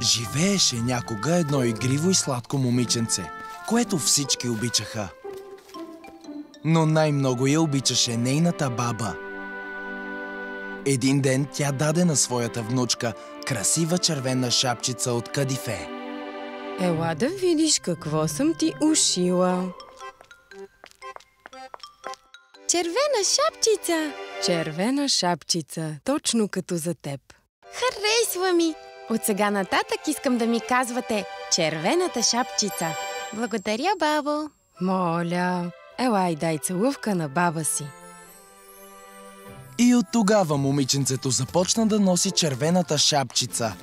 Живееше някога едно игриво и сладко момиченце, което всички обичаха. Но най-много я обичаше нейната баба. Един ден тя даде на своята внучка красива червена шапчица от кадифе. Ела да видиш какво съм ти ушила. Червена шапчица! Червена шапчица, точно като за теб. Харесва ми! От сега нататък искам да ми казвате червената шапчица. Благодаря, бабо! Моля, ела и дай целувка на баба си. И от тогава момиченцето започна да носи червената шапчица.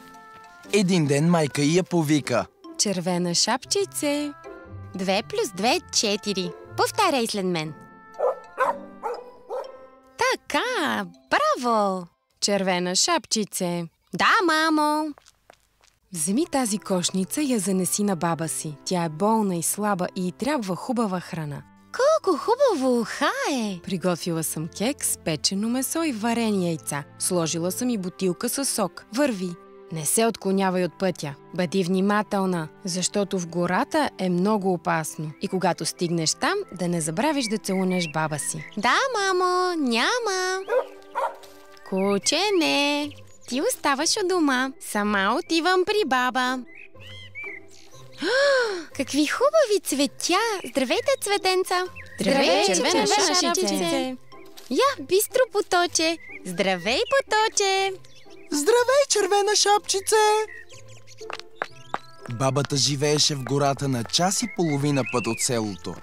Един ден майка й я повика. Червена шапчице. 2 плюс 2 – 4. Повтаряй след мен. Така, браво! Червена шапчице. Да, мамо! Вземи тази кошница и я занеси на баба си. Тя е болна и слаба и й трябва хубава храна. Колко хубаво уха е! Приготвила съм кекс, печено месо и варени яйца. Сложила съм и бутилка със сок. Върви! Не се отклонявай от пътя. Бъди внимателна, защото в гората е много опасно. И когато стигнеш там, да не забравиш да целунеш баба си. Да, мамо, няма. Кучене, ти оставаш у дома. Сама отивам при баба. Какви хубави цветя! Здравейте, цветенца! Здравей, червена шапчице! Я, бистро поточе! Здравей, поточе! Здравей, червена шапчице! Бабата живееше в гората на час и половина път от селото.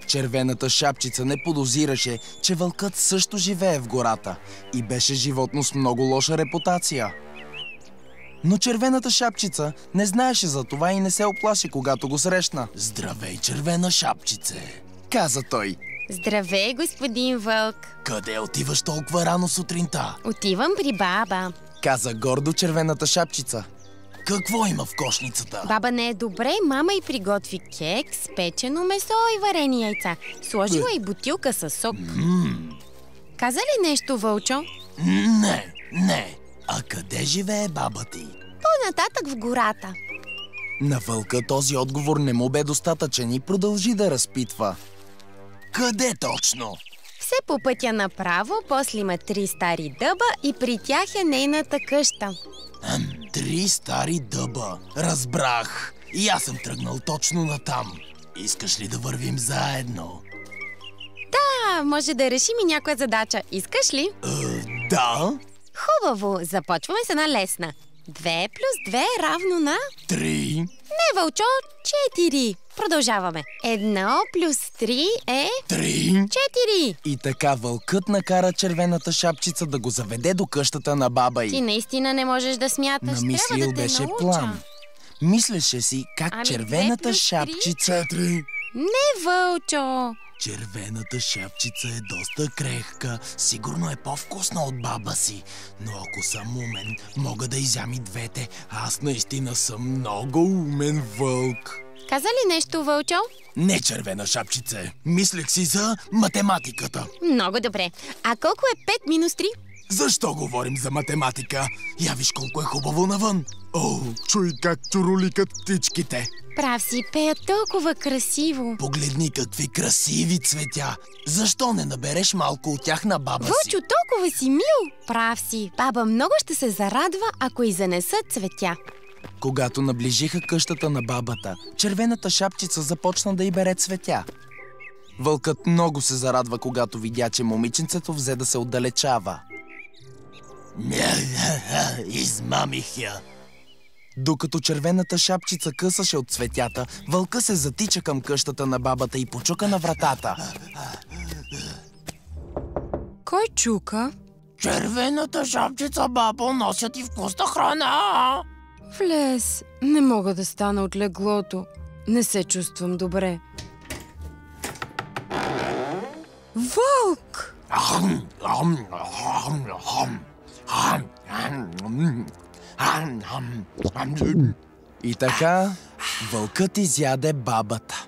Червената шапчица не подозираше, че вълкът също живее в гората и беше животно с много лоша репутация. Но червената шапчица не знаеше за това и не се оплаши, когато го срещна. Здравей, червена шапчице, каза той. Здравей, господин вълк! Къде отиваш толкова рано сутринта? Отивам при баба. Каза гордо червената шапчица. Какво има в кошницата? Баба не е добре, мама й приготви кекс, печено месо и варени яйца. Сложила и бутилка със сок. Каза ли нещо, вълчо? Не. А къде живее баба ти? По-нататък в гората. На вълка този отговор не му бе достатъчен и продължи да разпитва. Къде точно? Все по пътя направо, после има 3 стари дъба и при тях е нейната къща. 3 стари дъба. Разбрах. И аз съм тръгнал точно натам. Искаш ли да вървим заедно? Да, може да решим и някоя задача. Искаш ли? Да. Хубаво, започваме с една лесна. 2 плюс 2 е равно на... 3. Не, вълчо, 4. Продължаваме. 1 плюс 3 е... 3. 4. И така вълкът накара червената шапчица да го заведе до къщата на баба й. Ти наистина не можеш да смяташ. Намислил Трябва да те беше науча. план. Мислеше си как Ами, 2 червената плюс 3? шапчица... 3. Не, вълчо. Червената шапчица е доста крехка. Сигурно е по-вкусна от баба си. Но ако съм умен, мога да изям и двете. Аз наистина съм много умен вълк. Каза ли нещо, вълчо? Не, червена шапчице. Мислех си за математиката. Много добре. А колко е 5 минус 3? Защо говорим за математика? Я виж колко е хубаво навън. О, чуй как чуруликат птичките. Прав си, пеят толкова красиво. Погледни какви красиви цветя. Защо не набереш малко от тях на баба си? Вълчо, толкова си мил. Прав си. Баба много ще се зарадва, ако й занесат цветя. Когато наближиха къщата на бабата, червената шапчица започна да й бере цветя. Вълкът много се зарадва, когато видя, че момиченцето взе да се отдалечава. Измамих я. Докато червената шапчица късаше от цветята, вълка се затича към къщата на бабата и почука на вратата. Кой чука? Червената шапчица, бабо, нося ти вкусна храна. Влез. Не мога да стана от леглото. Не се чувствам добре. Вълк! И така, вълкът изяде бабата.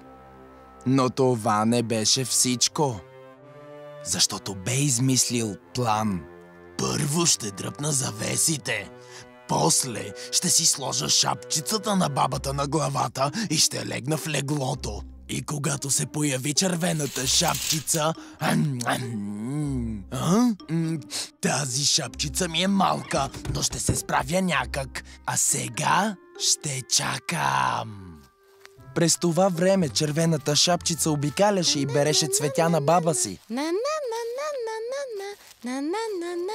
Но това не беше всичко. Защото бе измислил план. Първо ще дръпна завесите, После ще си сложа шапчицата на бабата на главата и ще легна в леглото. И когато се появи червената шапчица... Тази шапчица ми е малка, но ще се справя някак. А сега ще чакам. През това време червената шапчица обикаляше и береше цветя на баба си.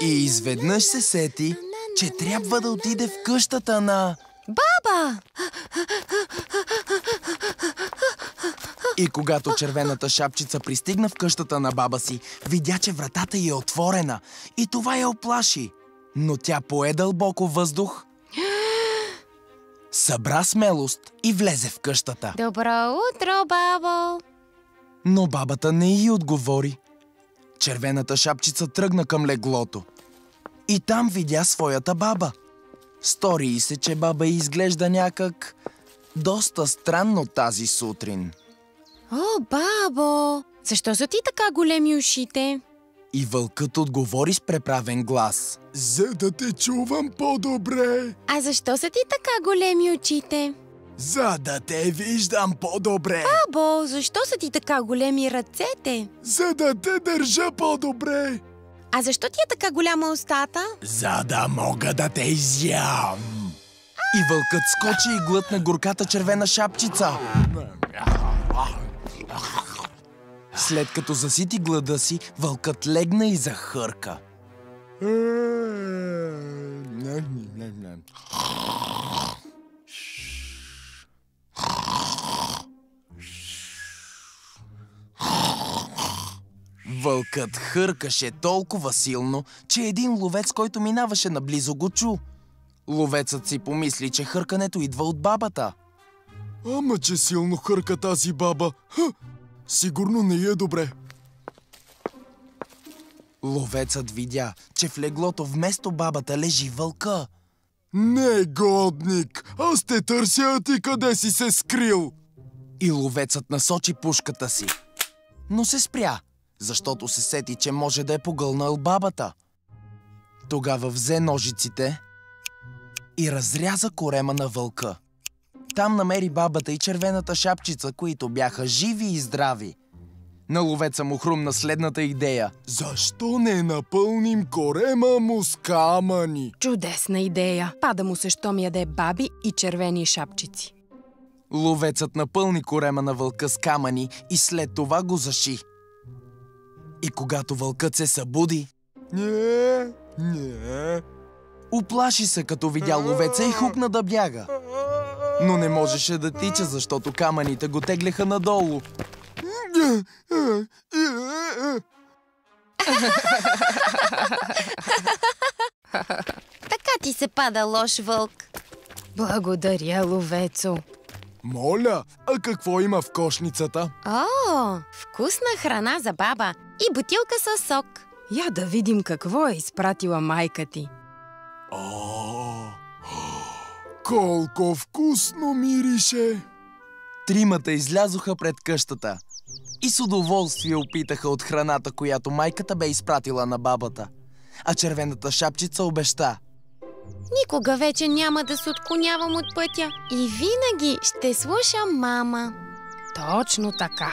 И изведнъж се сети, че трябва да отиде в къщата на... Баба! И когато червената шапчица пристигна в къщата на баба си, видя, че вратата й е отворена и това я оплаши. Но тя пое дълбоко въздух, събра смелост и влезе в къщата. Добро утро, бабо! Но бабата не й отговори. Червената шапчица тръгна към леглото. И там видя своята баба. Стори й се, че баба й изглежда някак доста странно тази сутрин. О, бабо! Защо са ти така големи ушите? И вълкът отговори с преправен глас. За да те чувам по-добре. А защо са ти така големи очите? За да те виждам по-добре. Бабо, защо са ти така големи ръцете? За да те държа по-добре. А защо ти е така голяма устата? За да мога да те изям. И вълкът скочи и глътна горката червена шапчица. След като засити глада си, вълкът легна и захърка. Вълкът хъркаше толкова силно, че един ловец, който минаваше наблизо, го чу. Ловецът си помисли, че хъркането идва от бабата. Ама, че силно хърка тази баба. Сигурно не е добре. Ловецът видя, че в леглото вместо бабата лежи вълка. Негодник! Аз те търся, а ти къде си се скрил? И ловецът насочи пушката си. Но се спря, защото се сети, че може да е погълнал бабата. Тогава взе ножиците и разряза корема на вълка. Там намери бабата и червената шапчица, които бяха живи и здрави. На ловеца му хрумна следната идея. Защо не напълним корема му с камъни? Чудесна идея! Пада му се, щом яде баби и червени шапчици. Ловецът напълни корема на вълка с камъни и след това го заши. И когато вълкът се събуди, Не. уплаши се, като видя ловеца и хукна да бяга. Но не можеше да тича, защото камъните го теглеха надолу. Така ти се пада, лош вълк. Благодаря, ловецо. Моля, а какво има в кошницата? О, вкусна храна за баба и бутилка със сок. Я да видим какво е изпратила майка ти. Колко вкусно мирише! Тримата излязоха пред къщата и с удоволствие опитаха от храната, която майката бе изпратила на бабата. А червената шапчица обеща. Никога вече няма да се отклонявам от пътя и винаги ще слушам мама. Точно така.